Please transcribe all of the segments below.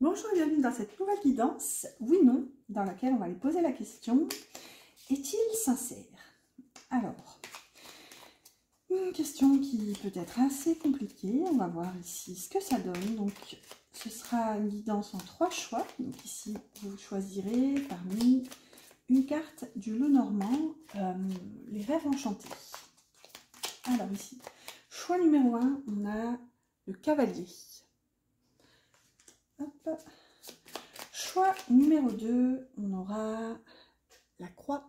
Bonjour et bienvenue dans cette nouvelle guidance, oui non, dans laquelle on va aller poser la question, est-il sincère? Alors, une question qui peut être assez compliquée, on va voir ici ce que ça donne. Donc, ce sera une guidance en 3 choix. Donc ici, vous choisirez parmi une carte du Lenormand, les rêves enchantés. Alors ici, choix numéro 1, on a le cavalier. Hop. Choix numéro 2, on aura la croix.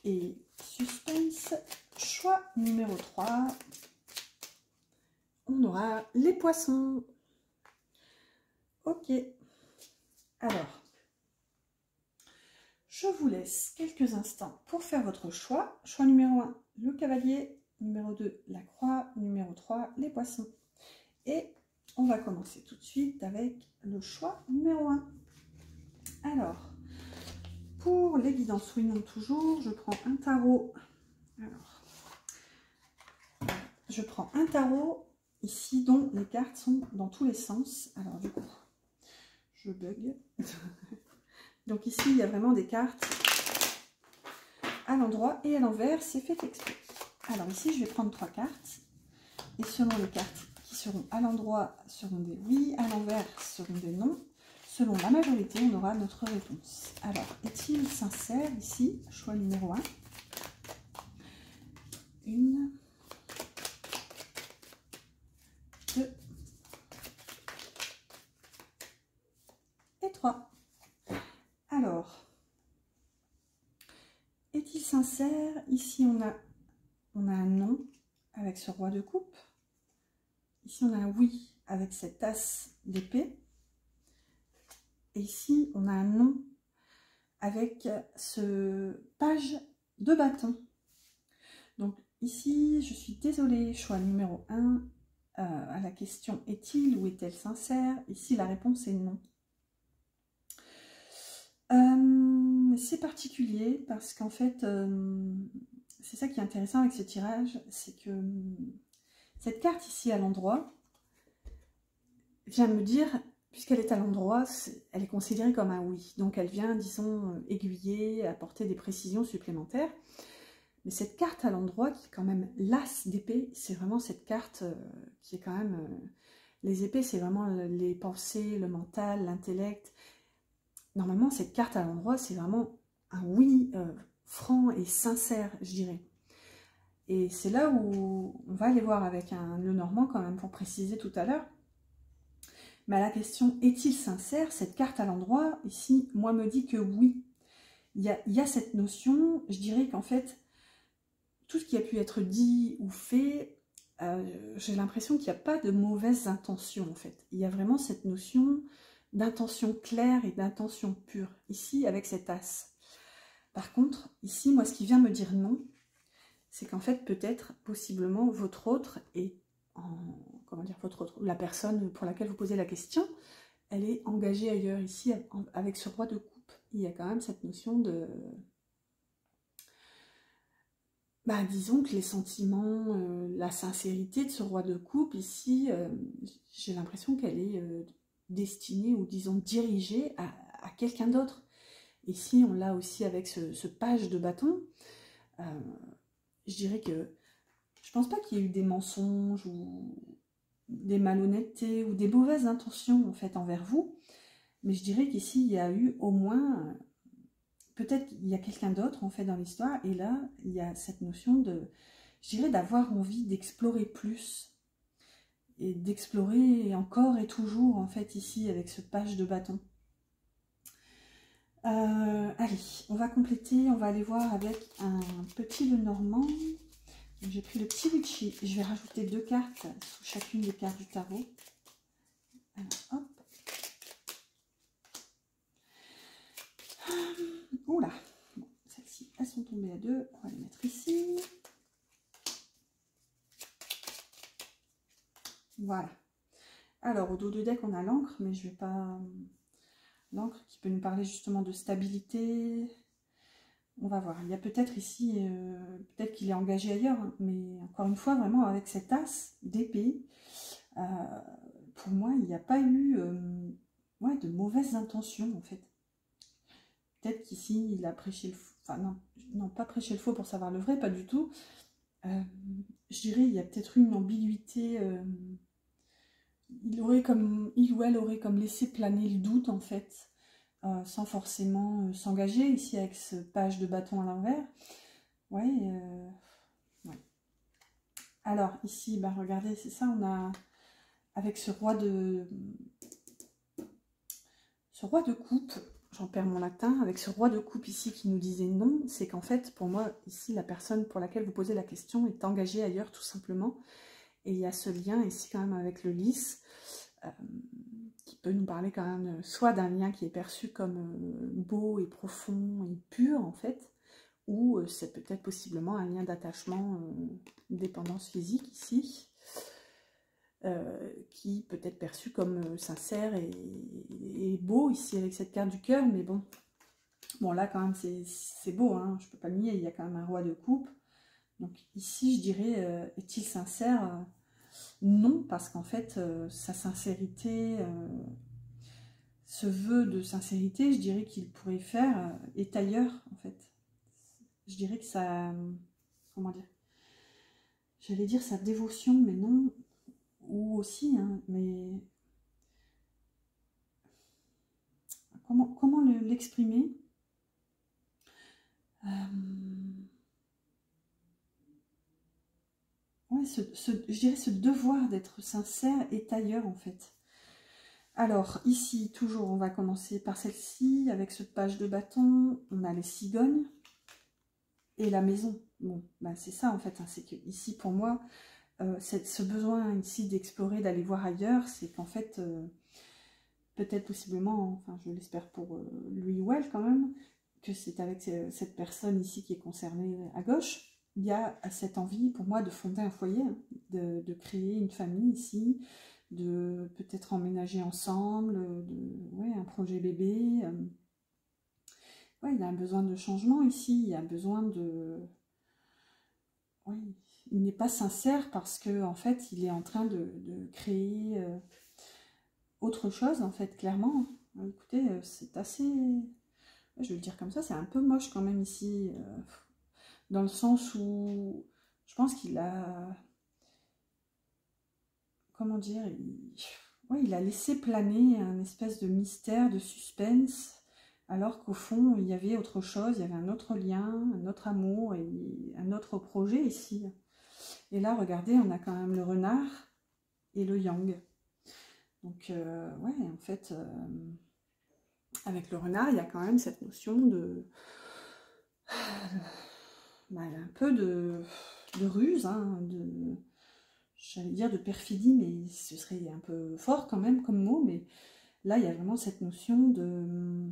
Et suspense, choix numéro 3, on aura les poissons. Ok. Alors, je vous laisse quelques instants pour faire votre choix. Choix numéro 1, le cavalier. Numéro 2, la croix. Numéro 3, les poissons. Et on va commencer tout de suite avec le choix numéro 1. Alors, pour les guidances oui non toujours, je prends un tarot. Alors, je prends un tarot ici dont les cartes sont dans tous les sens. Alors du coup, je bug. Donc ici, il y a vraiment des cartes à l'endroit et à l'envers, c'est fait exprès. Alors ici, je vais prendre 3 cartes. Et selon les cartes qui seront à l'endroit, seront des oui, à l'envers seront des non. Selon la majorité, on aura notre réponse. Alors, est-il sincère ici? Choix numéro 1. 1, 2 et 3. Alors, est-il sincère? Ici, on a un non avec ce roi de coupe. Ici, on a un oui avec cette as d'épée. Et ici, on a un non avec ce page de bâton. Donc ici, je suis désolée, choix numéro 1, à la question est-il ou est-elle sincère? Ici, la réponse est non. C'est particulier parce qu'en fait, c'est ça qui est intéressant avec ce tirage, c'est que cette carte ici à l'endroit vient me dire, puisqu'elle est à l'endroit, elle est considérée comme un oui. Donc elle vient, disons, aiguiller, apporter des précisions supplémentaires. Mais cette carte à l'endroit, qui est quand même l'as d'épée, c'est vraiment cette carte qui est quand même... les épées, c'est vraiment les pensées, le mental, l'intellect. Normalement, cette carte à l'endroit, c'est vraiment un oui franc et sincère, je dirais. Et c'est là où on va aller voir avec un Lenormand quand même, pour préciser tout à l'heure. Mais à la question, est-il sincère? Cette carte à l'endroit, ici, moi, me dit que oui. Il y a cette notion, je dirais qu'en fait, tout ce qui a pu être dit ou fait, j'ai l'impression qu'il n'y a pas de mauvaises intentions, en fait. Il y a vraiment cette notion d'intention claire et d'intention pure, ici, avec cet as. Par contre, ici, moi, ce qui vient me dire non, c'est qu'en fait, peut-être, possiblement, votre autre est comment dire, votre autre, la personne pour laquelle vous posez la question, elle est engagée ailleurs, ici, avec ce roi de coupe. Il y a quand même cette notion de... Bah, disons que les sentiments, la sincérité de ce roi de coupe, ici, j'ai l'impression qu'elle est destinée, ou disons dirigée à quelqu'un d'autre. Ici, on l'a aussi avec ce page de bâton. Je dirais que je pense pas qu'il y ait eu des mensonges ou des malhonnêtetés ou des mauvaises intentions en fait envers vous, mais je dirais qu'ici il y a eu au moins, peut-être qu'il y a quelqu'un d'autre en fait dans l'histoire, et là il y a cette notion de, je dirais, d'avoir envie d'explorer plus et d'explorer encore et toujours en fait ici avec ce page de bâton. Allez, on va compléter, on va aller voir avec un petit Lenormand. J'ai pris le petit Litchi, je vais rajouter 2 cartes sous chacune des cartes du tarot. Alors, hop. Oula, bon, celles-ci, elles sont tombées à 2, on va les mettre ici. Voilà. Alors, au dos du deck, on a l'encre, mais je vais pas... L'encre qui peut nous parler justement de stabilité. On va voir. Il y a peut-être ici, peut-être qu'il est engagé ailleurs, hein, mais encore une fois, vraiment avec cet as d'épée, pour moi, il n'y a pas eu ouais, de mauvaises intentions, en fait. Peut-être qu'ici, il a prêché le faux. Enfin, non, non, pas prêché le faux pour savoir le vrai, pas du tout. Je dirais, il y a peut-être eu une ambiguïté. Il ou elle aurait comme laissé planer le doute, en fait, sans forcément s'engager. Ici, avec ce page de bâton à l'envers. Ouais, ouais. Alors, ici, bah, regardez, c'est ça, on a, avec ce roi de coupe, j'en perds mon latin, avec ce roi de coupe ici qui nous disait non, c'est qu'en fait, pour moi, ici, la personne pour laquelle vous posez la question est engagée ailleurs, tout simplement. Et il y a ce lien ici, quand même, avec le lys, qui peut nous parler quand même, soit d'un lien qui est perçu comme beau et profond et pur, en fait, ou c'est peut-être possiblement un lien d'attachement, dépendance physique, ici, qui peut être perçu comme sincère et beau ici avec cette carte du cœur, mais bon, là quand même c'est beau, hein, je peux pas le nier, il y a quand même un roi de coupe, donc ici je dirais, est-il sincère? Non, parce qu'en fait sa sincérité, ce vœu de sincérité, je dirais qu'il pourrait faire est ailleurs en fait. Je dirais que ça, comment dire, j'allais dire sa dévotion, mais non, ou aussi, hein, mais comment l'exprimer? Ouais, je dirais ce devoir d'être sincère est ailleurs en fait. Alors ici, toujours, on va commencer par celle-ci, avec ce page de bâton, on a les cigognes et la maison. Bon, ben c'est ça en fait, hein, c'est que ici pour moi, ce besoin ici d'explorer, d'aller voir ailleurs, c'est qu'en fait, peut-être possiblement, enfin je l'espère pour lui ou elle quand même, que c'est avec cette personne ici qui est concernée à gauche, il y a cette envie pour moi de fonder un foyer, hein, de créer une famille ici, de peut-être emménager ensemble, ouais, un projet bébé. Ouais, il y a un besoin de changement ici, il y a besoin de... Ouais, il n'est pas sincère parce que en fait il est en train de créer autre chose en fait, clairement. Écoutez, c'est assez... Je vais le dire comme ça, c'est un peu moche quand même ici, dans le sens où je pense qu'il a, comment dire, ouais, il a laissé planer un espèce de mystère, de suspense, alors qu'au fond, il y avait autre chose, il y avait un autre lien, un autre amour et un autre projet ici. Et là, regardez, on a quand même le renard et le yang. Donc, ouais, en fait, avec le renard, il y a quand même cette notion de... Bah, un peu de ruse, hein, j'allais dire de perfidie, mais ce serait un peu fort quand même comme mot, mais là il y a vraiment cette notion de,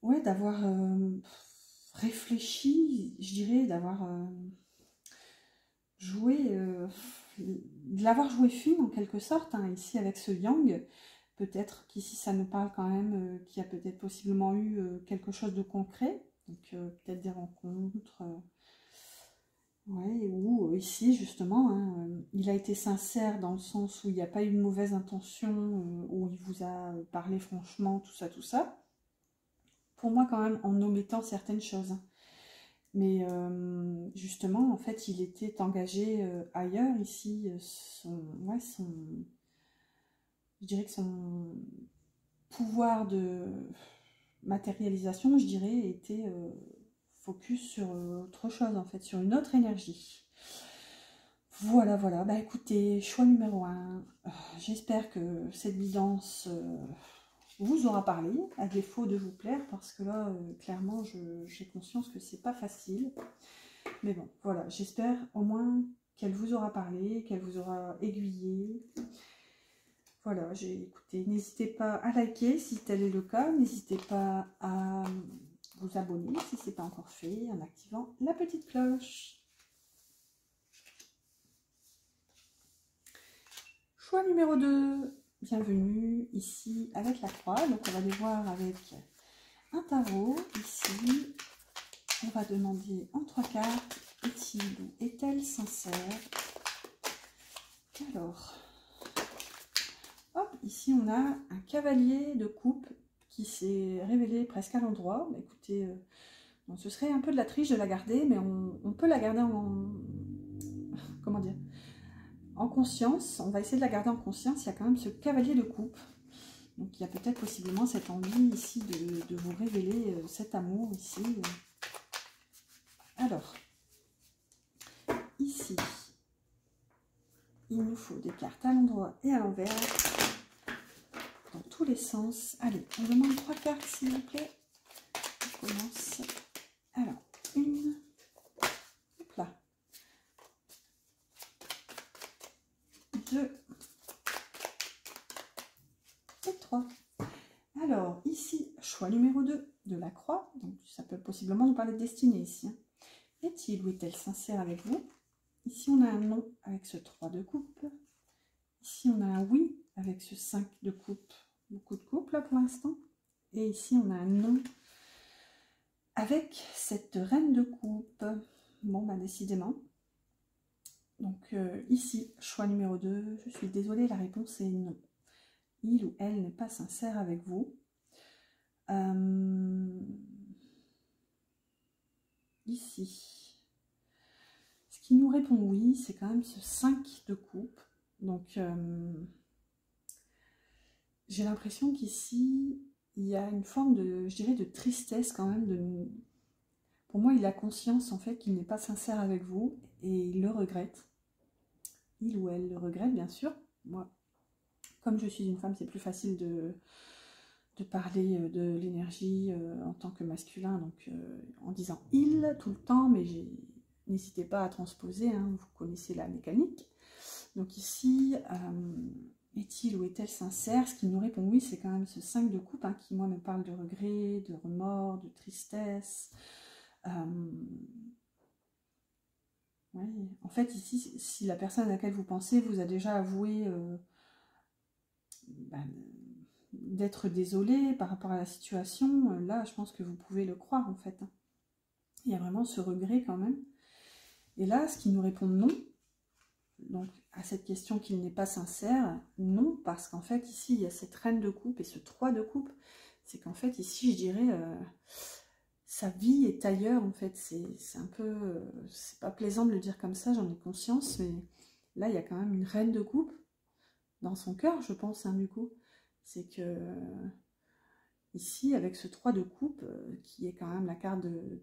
ouais, d'avoir réfléchi, je dirais, d'avoir joué, de l'avoir joué fine en quelque sorte, hein, ici avec ce yang. Peut-être qu'ici ça nous parle quand même qu'il y a peut-être possiblement eu quelque chose de concret, donc peut-être des rencontres, ouais, ou ici justement, hein, il a été sincère dans le sens où il n'y a pas eu de mauvaise intention, où il vous a parlé franchement, tout ça, tout ça. Pour moi quand même en omettant certaines choses. Mais justement, en fait, il était engagé ailleurs ici, ouais, je dirais que son pouvoir de matérialisation, je dirais, était focus sur autre chose en fait, sur une autre énergie. Voilà, voilà, bah écoutez, choix numéro 1, j'espère que cette guidance vous aura parlé, à défaut de vous plaire, parce que là, clairement, j'ai conscience que c'est pas facile. Mais bon, voilà, j'espère au moins qu'elle vous aura parlé, qu'elle vous aura aiguillé. Voilà, j'ai écouté. N'hésitez pas à liker si tel est le cas. N'hésitez pas à vous abonner si ce n'est pas encore fait en activant la petite cloche. Choix numéro 2. Bienvenue ici avec la croix. Donc on va les voir avec un tarot. Ici, on va demander en 3 cartes, est-il ou est-elle sincère? Alors, ici on a un cavalier de coupe qui s'est révélé presque à l'endroit. Écoutez, bon, ce serait un peu de la triche de la garder, mais on peut la garder en... Comment dire? En conscience. On va essayer de la garder en conscience. Il y a quand même ce cavalier de coupe. Donc il y a peut-être possiblement cette envie ici de vous révéler cet amour ici. Alors, ici, il nous faut des cartes à l'endroit et à l'envers, dans tous les sens. Allez, on demande 3 cartes s'il vous plaît. On commence. Alors, 1, hop là, 2 et 3. Alors, ici, choix numéro 2 de la croix. Donc, ça peut possiblement nous parler de destinée ici. Hein. Est-il ou est-elle sincère avec vous? Ici, on a un non avec ce 3 de coupe. Ici, on a un oui avec ce 5 de coupe. Beaucoup de coupe, là, pour l'instant. Et ici, on a un non avec cette reine de coupe. Bon, bah, décidément. Donc, ici, choix numéro 2. Je suis désolée, la réponse est non. Il ou elle n'est pas sincère avec vous. Ici, ce qui nous répond oui, c'est quand même ce 5 de coupe. Donc, j'ai l'impression qu'ici, il y a une forme de, je dirais, de tristesse quand même. Pour moi, il a conscience en fait qu'il n'est pas sincère avec vous et il le regrette. Il ou elle le regrette, bien sûr. Moi, comme je suis une femme, c'est plus facile de parler de l'énergie en tant que masculin, donc en disant « il » tout le temps, mais n'hésitez pas à transposer, hein, vous connaissez la mécanique. Donc ici, est-il ou est-elle sincère? Ce qui nous répond oui, c'est quand même ce 5 de coupe, hein, qui moi me parle de regret, de remords, de tristesse. Ouais. En fait ici, si la personne à laquelle vous pensez vous a déjà avoué d'être désolé par rapport à la situation, là je pense que vous pouvez le croire en fait. Il y a vraiment ce regret quand même. Et là, ce qui nous répond non, donc à cette question qu'il n'est pas sincère, non, parce qu'en fait ici il y a cette reine de coupe et ce 3 de coupe, c'est qu'en fait ici je dirais sa vie est ailleurs en fait, c'est un peu, c'est pas plaisant de le dire comme ça, j'en ai conscience, mais là il y a quand même une reine de coupe dans son cœur je pense, hein, du coup, c'est que ici avec ce 3 de coupe qui est quand même la carte de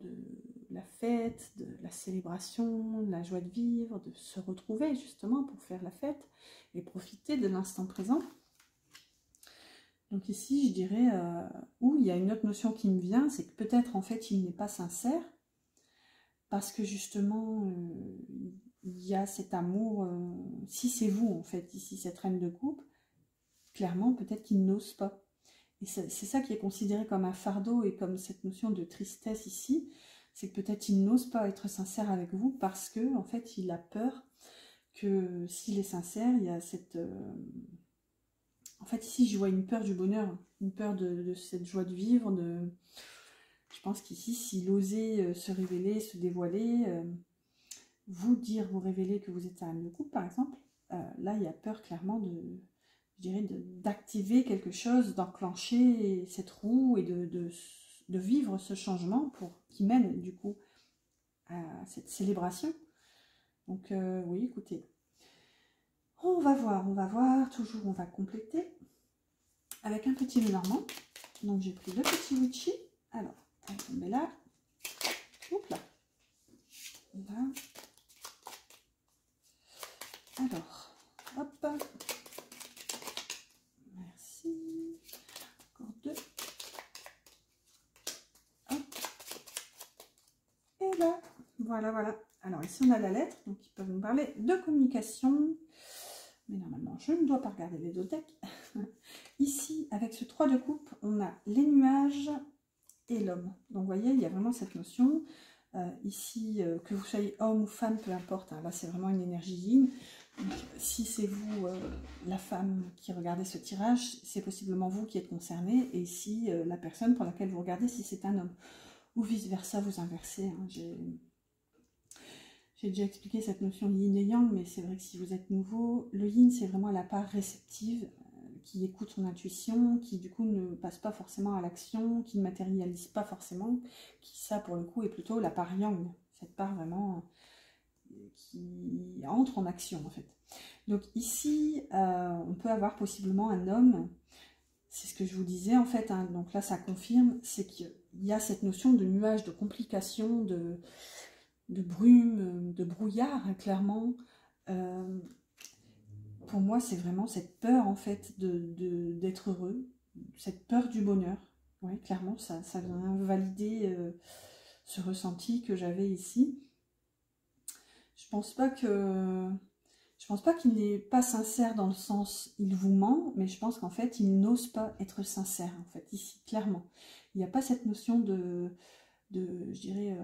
la fête, de la célébration, de la joie de vivre, de se retrouver justement pour faire la fête et profiter de l'instant présent. Donc ici je dirais, où il y a une autre notion qui me vient, c'est que peut-être en fait il n'est pas sincère, parce que justement il y a cet amour, si c'est vous en fait, ici cette reine de coupe, clairement peut-être qu'il n'ose pas. Et c'est ça qui est considéré comme un fardeau et comme cette notion de tristesse ici, c'est que peut-être il n'ose pas être sincère avec vous parce que en fait il a peur que s'il est sincère, il y a cette... En fait ici je vois une peur du bonheur, une peur de cette joie de vivre, je pense qu'ici s'il osait se révéler, se dévoiler, vous dire, vous révéler que vous êtes un de couple par exemple, là il y a peur clairement je dirais d'activer quelque chose, d'enclencher cette roue et de vivre ce changement qui mène du coup à cette célébration. Donc oui, écoutez, on va voir, toujours on va compléter avec un petit Lenormand. Donc j'ai pris le petit Witchy, alors on met là, hop là, là. Alors, hop, merci, encore 2, hop, et là, voilà. Alors ici on a la lettre, donc ils peuvent nous parler de communication, mais normalement je ne dois pas regarder les deux decks. Ici, avec ce 3 de coupe, on a les nuages et l'homme. Donc vous voyez, il y a vraiment cette notion, ici, que vous soyez homme ou femme, peu importe, hein, là c'est vraiment une énergie yin. Donc, si c'est vous, la femme qui regardez ce tirage, c'est possiblement vous qui êtes concerné, et ici, la personne pour laquelle vous regardez, si c'est un homme. Ou vice versa, vous inversez. Hein. J'ai déjà expliqué cette notion yin et yang, mais c'est vrai que si vous êtes nouveau, le yin c'est vraiment la part réceptive, qui écoute son intuition, qui du coup ne passe pas forcément à l'action, qui ne matérialise pas forcément, qui ça pour le coup est plutôt la part yang, cette part vraiment qui entre en action en fait. Donc ici, on peut avoir possiblement un homme, c'est ce que je vous disais en fait, hein, donc là ça confirme, c'est qu'il y a cette notion de nuage, de complication, de brume, de brouillard, hein, clairement. Pour moi, c'est vraiment cette peur en fait d'être heureux, cette peur du bonheur. Ouais, clairement, ça vient valider ce ressenti que j'avais ici. Je pense pas qu'il n'est pas sincère dans le sens il vous ment, mais je pense qu'en fait il n'ose pas être sincère en fait ici, clairement. Il n'y a pas cette notion je dirais,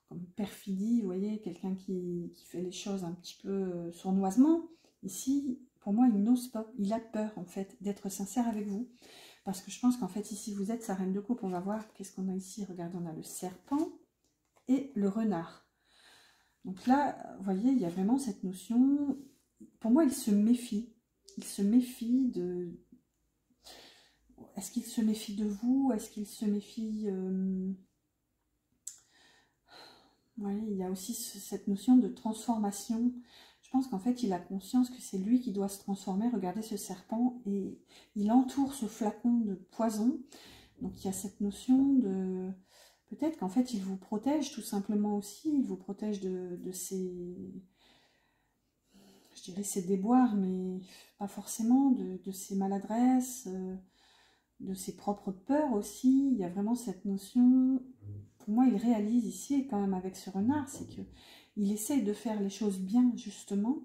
comme perfidie, vous voyez, quelqu'un qui fait les choses un petit peu sournoisement. Ici, pour moi, il n'ose pas, il a peur en fait d'être sincère avec vous. Parce que je pense qu'en fait, ici, vous êtes sa reine de coupe. On va voir qu'est-ce qu'on a ici. Regardez, on a le serpent et le renard. Donc là, vous voyez, il y a vraiment cette notion. Pour moi, il se méfie. Il se méfie de... Est-ce qu'il se méfie de vous? Est-ce qu'il se méfie... Oui, il y a aussi cette notion de transformation. Je pense qu'en fait, il a conscience que c'est lui qui doit se transformer. Regardez ce serpent et il entoure ce flacon de poison. Donc, il y a cette notion de... Peut-être qu'en fait, il vous protège tout simplement aussi. Il vous protège de ses... Je dirais ses déboires, mais pas forcément. De ses maladresses, de ses propres peurs aussi. Il y a vraiment cette notion... Pour moi, il réalise ici, et quand même avec ce renard, c'est qu'il essaye de faire les choses bien, justement.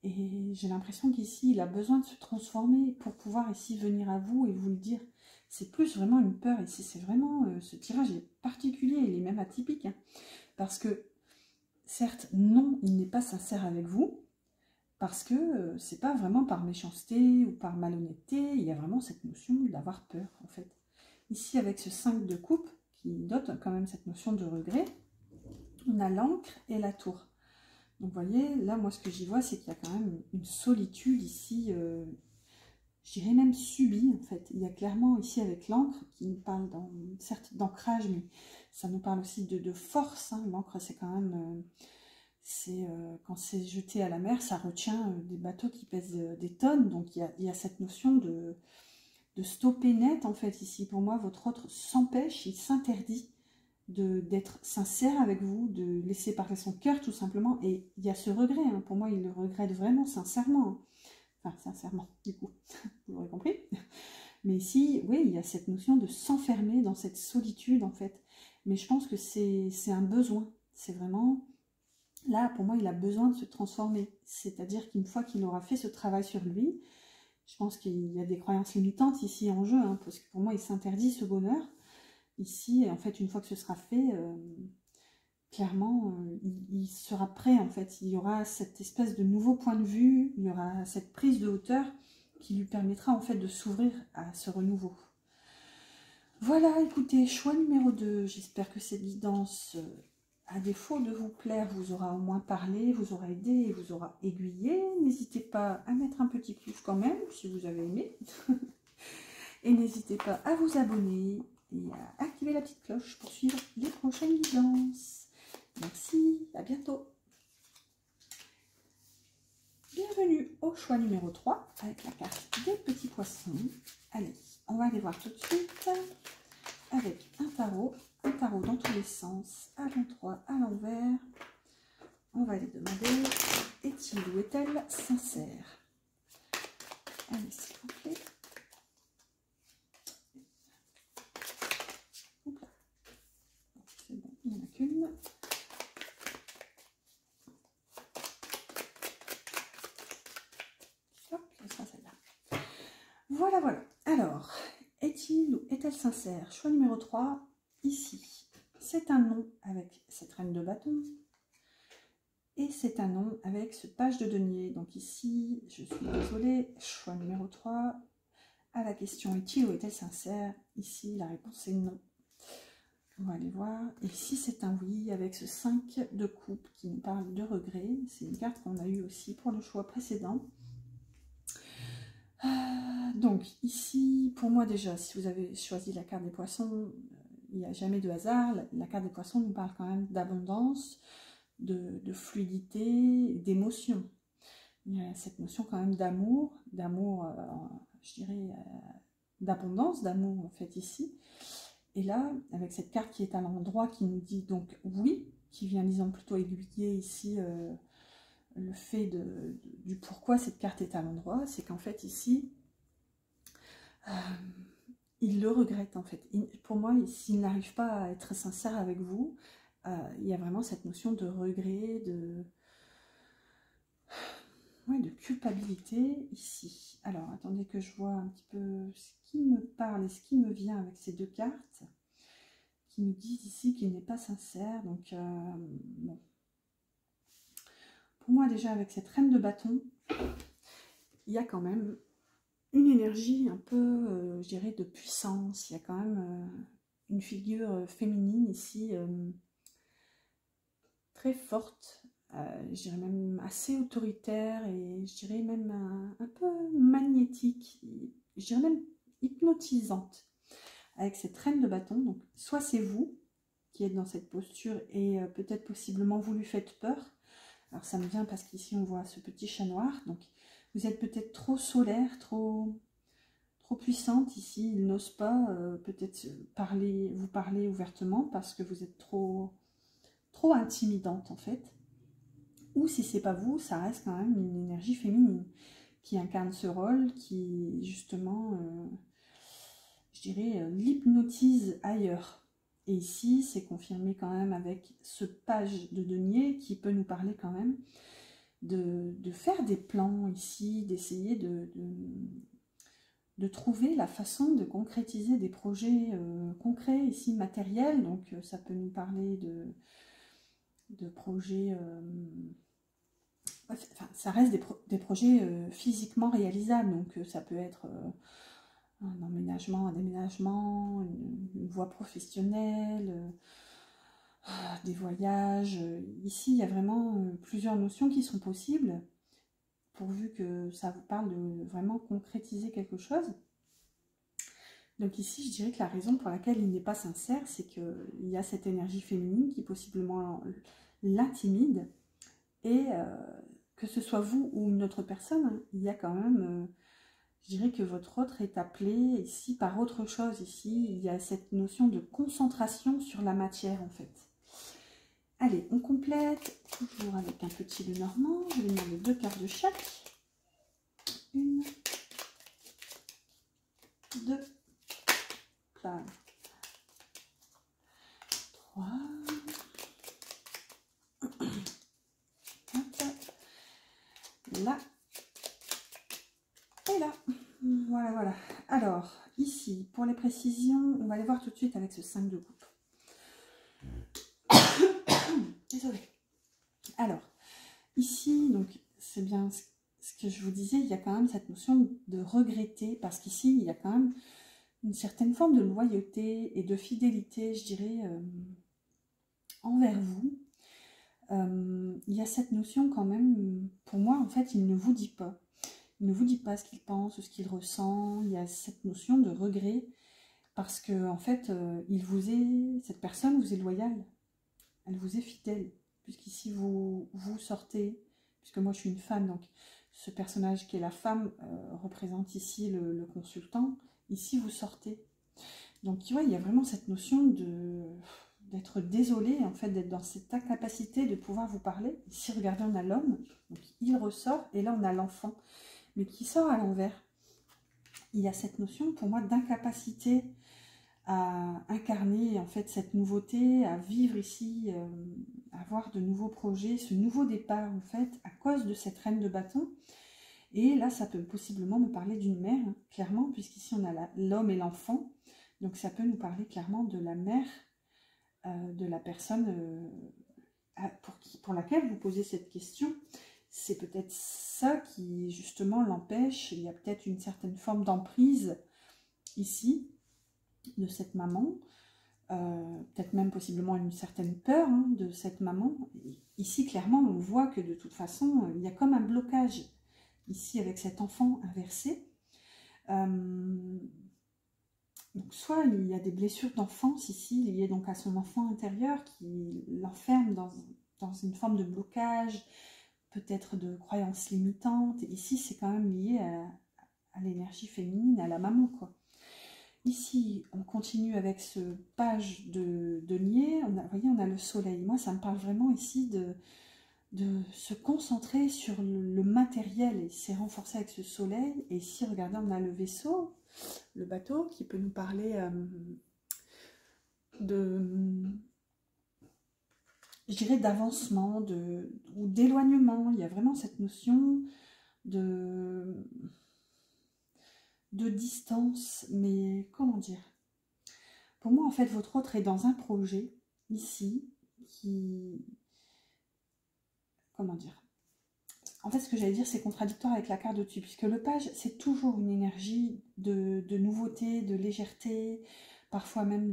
Et j'ai l'impression qu'ici, il a besoin de se transformer pour pouvoir ici venir à vous et vous le dire. C'est plus vraiment une peur ici. C'est vraiment... ce tirage est particulier, il est même atypique. Hein, parce que, certes, non, il n'est pas sincère avec vous. Parce que c'est pas vraiment par méchanceté ou par malhonnêteté. Il y a vraiment cette notion d'avoir peur, en fait. Ici, avec ce 5 de coupe, qui dote quand même cette notion de regret, on a l'encre et la tour. Donc vous voyez, là moi ce que j'y vois c'est qu'il y a quand même une solitude ici, je dirais même subie en fait. Il y a clairement ici avec l'encre qui nous parle certes d'ancrage, mais ça nous parle aussi de force. Hein. L'encre c'est quand même, quand c'est jeté à la mer, ça retient des bateaux qui pèsent des tonnes. Donc il y a cette notion de stopper net en fait ici. Pour moi votre autre s'empêche, il s'interdit d'être sincère avec vous, de laisser parler son cœur tout simplement. Et il y a ce regret, hein. Pour moi il le regrette vraiment sincèrement, hein. Enfin sincèrement du coup, vous l'aurez compris. Mais ici, oui, il y a cette notion de s'enfermer dans cette solitude en fait. Mais je pense que c'est un besoin, c'est vraiment... Là pour moi il a besoin de se transformer, c'est-à-dire qu'une fois qu'il aura fait ce travail sur lui, je pense qu'il y a des croyances limitantes ici en jeu, hein, parce que pour moi, il s'interdit ce bonheur. Ici, en fait, une fois que ce sera fait, clairement, il sera prêt, en fait. Il y aura cette espèce de nouveau point de vue, il y aura cette prise de hauteur qui lui permettra, en fait, de s'ouvrir à ce renouveau. Voilà, écoutez, choix numéro 2. J'espère que cette guidance... à défaut de vous plaire, vous aura au moins parlé, vous aura aidé et vous aura aiguillé. N'hésitez pas à mettre un petit pouce quand même, si vous avez aimé. Et n'hésitez pas à vous abonner et à activer la petite cloche pour suivre les prochaines guidances. Merci, à bientôt. Bienvenue au choix numéro 3 avec la carte des petits poissons. Allez, on va aller voir tout de suite avec un tarot dans tous les sens, à l'endroit, à l'envers. On va aller demander, est-il ou est-elle sincère? Allez, s'il vous plaît. C'est bon, il n'y en a qu'une. Hop, ce sera celle-là. Voilà, voilà. Alors, est-il ou est-elle sincère? Choix numéro 3, ici. C'est un non avec cette reine de bâton. Et c'est un non avec ce page de denier. Donc ici, je suis désolée, choix numéro 3. À la question est-il ou est-elle sincère? Ici, la réponse est non. On va aller voir. Et ici, c'est un oui avec ce 5 de coupe qui nous parle de regret. C'est une carte qu'on a eue aussi pour le choix précédent. Donc ici, pour moi déjà, si vous avez choisi la carte des poissons, il n'y a jamais de hasard. La carte des poissons nous parle quand même d'abondance, de fluidité, d'émotion. Il y a cette notion quand même d'amour, je dirais, d'abondance, d'amour en fait ici. Et là, avec cette carte qui est à l'endroit, qui nous dit donc oui, qui vient disons plutôt aiguiller ici le fait du pourquoi cette carte est à l'endroit, c'est qu'en fait ici, il le regrette en fait. Pour moi, s'il n'arrive pas à être sincère avec vous, il y a vraiment cette notion de regret, de culpabilité ici. Alors, attendez que je vois un petit peu ce qui me parle et ce qui me vient avec ces deux cartes, qui nous disent ici qu'il n'est pas sincère. Donc, bon. Pour moi, déjà, avec cette reine de bâton, il y a quand même une énergie un peu, je dirais, de puissance. Il y a quand même une figure féminine ici, très forte, je dirais même assez autoritaire et je dirais même un peu magnétique, je dirais même hypnotisante, avec cette reine de bâton. Donc soit c'est vous qui êtes dans cette posture et peut-être possiblement vous lui faites peur. Alors ça me vient parce qu'ici on voit ce petit chat noir, donc vous êtes peut-être trop solaire, trop puissante ici, il n'ose pas peut-être vous parler ouvertement parce que vous êtes trop intimidante en fait. Ou si c'est pas vous, ça reste quand même une énergie féminine qui incarne ce rôle, qui justement, je dirais, l'hypnotise ailleurs. Et ici, c'est confirmé quand même avec ce page de denier qui peut nous parler quand même de faire des plans ici, d'essayer de trouver la façon de concrétiser des projets concrets ici, matériels. Donc ça peut nous parler de projets... enfin, ça reste des projets physiquement réalisables, donc ça peut être un emménagement, un déménagement, une voie professionnelle, des voyages. Ici, il y a vraiment plusieurs notions qui sont possibles, pourvu que ça vous parle de vraiment concrétiser quelque chose. Donc ici, je dirais que la raison pour laquelle il n'est pas sincère, c'est qu'il y a cette énergie féminine qui possiblement l'intimide, et que ce soit vous ou une autre personne, il y a quand même, je dirais que votre autre est appelé ici par autre chose. Ici, il y a cette notion de concentration sur la matière en fait. Allez, on complète, toujours avec un petit Lenormand. Je vais demander 2 cartes de chaque. 1, 2, 3. Là et là. Voilà, voilà. Alors, ici, pour les précisions, on va les voir tout de suite avec ce 5 de coupe. Désolée. Alors, ici, donc, c'est bien ce que je vous disais, il y a quand même cette notion de regretter, parce qu'ici, il y a quand même une certaine forme de loyauté et de fidélité, je dirais, envers vous. Il y a cette notion quand même, pour moi, en fait, il ne vous dit pas. Il ne vous dit pas ce qu'il pense ou ce qu'il ressent. Il y a cette notion de regret parce que, en fait, cette personne vous est loyale. Elle vous est fidèle. Puisqu'ici, vous sortez, puisque moi, je suis une femme, donc ce personnage qui est la femme représente ici le consultant. Ici, vous sortez. Donc, tu vois, il y a vraiment cette notion d'être désolé, en fait, d'être dans cette incapacité de pouvoir vous parler. Ici, regardez, on a l'homme, donc il ressort, et là, on a l'enfant, mais qui sort à l'envers. Il y a cette notion, pour moi, d'incapacité à incarner, en fait, cette nouveauté, à vivre ici, à avoir de nouveaux projets, ce nouveau départ, en fait, à cause de cette reine de bâton. Et là, ça peut possiblement me parler d'une mère, hein, clairement, puisqu'ici, on a l'homme et l'enfant. Donc, ça peut nous parler clairement de la mère, de la personne pour laquelle vous posez cette question. C'est peut-être ça qui, justement, l'empêche. Il y a peut-être une certaine forme d'emprise ici, de cette maman. Peut-être même possiblement une certaine peur de cette maman. Ici, clairement, on voit que de toute façon, il y a comme un blocage ici avec cet enfant inversé. Donc soit il y a des blessures d'enfance ici, liées donc à son enfant intérieur qui l'enferme dans une forme de blocage, peut-être de croyances limitantes. Ici, c'est quand même lié à l'énergie féminine, à la maman, quoi. Ici, on continue avec ce page de denier. Vous voyez, on a le soleil. Moi, ça me parle vraiment ici de se concentrer sur le matériel. Et c'est renforcé avec ce soleil. Et ici, regardez, on a le vaisseau, le bateau, qui peut nous parler je dirais, d'avancement ou d'éloignement. Il y a vraiment cette notion de distance, mais comment dire? Pour moi, en fait, votre autre est dans un projet, ici, qui... Comment dire? En fait, ce que j'allais dire, c'est contradictoire avec la carte de dessus, puisque le page, c'est toujours une énergie de nouveauté, de légèreté, parfois même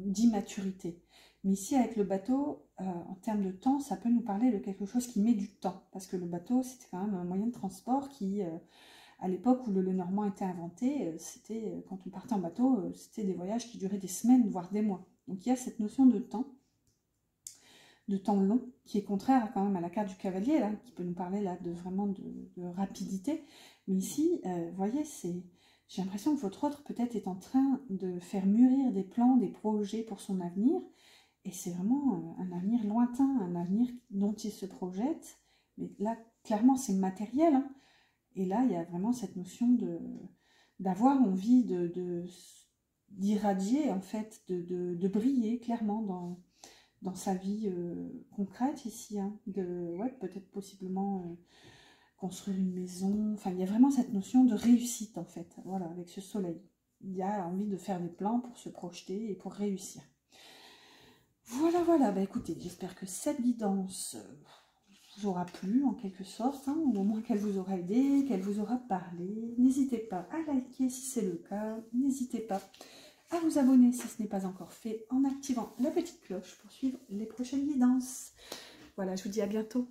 d'immaturité. Mais ici, avec le bateau, en termes de temps, ça peut nous parler de quelque chose qui met du temps, parce que le bateau, c'était quand même un moyen de transport qui... à l'époque où le Lenormand était inventé, c'était quand on partait en bateau, c'était des voyages qui duraient des semaines, voire des mois. Donc il y a cette notion de temps long, qui est contraire quand même à la carte du cavalier, là, qui peut nous parler là vraiment de rapidité. Mais ici, vous voyez, j'ai l'impression que votre autre peut-être est en train de faire mûrir des plans, des projets pour son avenir. Et c'est vraiment un avenir lointain, un avenir dont il se projette. Mais là, clairement, c'est matériel, hein. Et là, il y a vraiment cette notion d'avoir envie d'irradier, en fait, de briller clairement dans sa vie concrète ici. Hein, ouais, peut-être possiblement construire une maison. Enfin, il y a vraiment cette notion de réussite, en fait, voilà, avec ce soleil. Il y a envie de faire des plans pour se projeter et pour réussir. Voilà, voilà. Bah, écoutez, j'espère que cette guidance... vous aura plu en quelque sorte, hein, ou au moins qu'elle vous aura aidé, qu'elle vous aura parlé. N'hésitez pas à liker si c'est le cas, n'hésitez pas à vous abonner si ce n'est pas encore fait en activant la petite cloche pour suivre les prochaines guidances. Voilà, je vous dis à bientôt.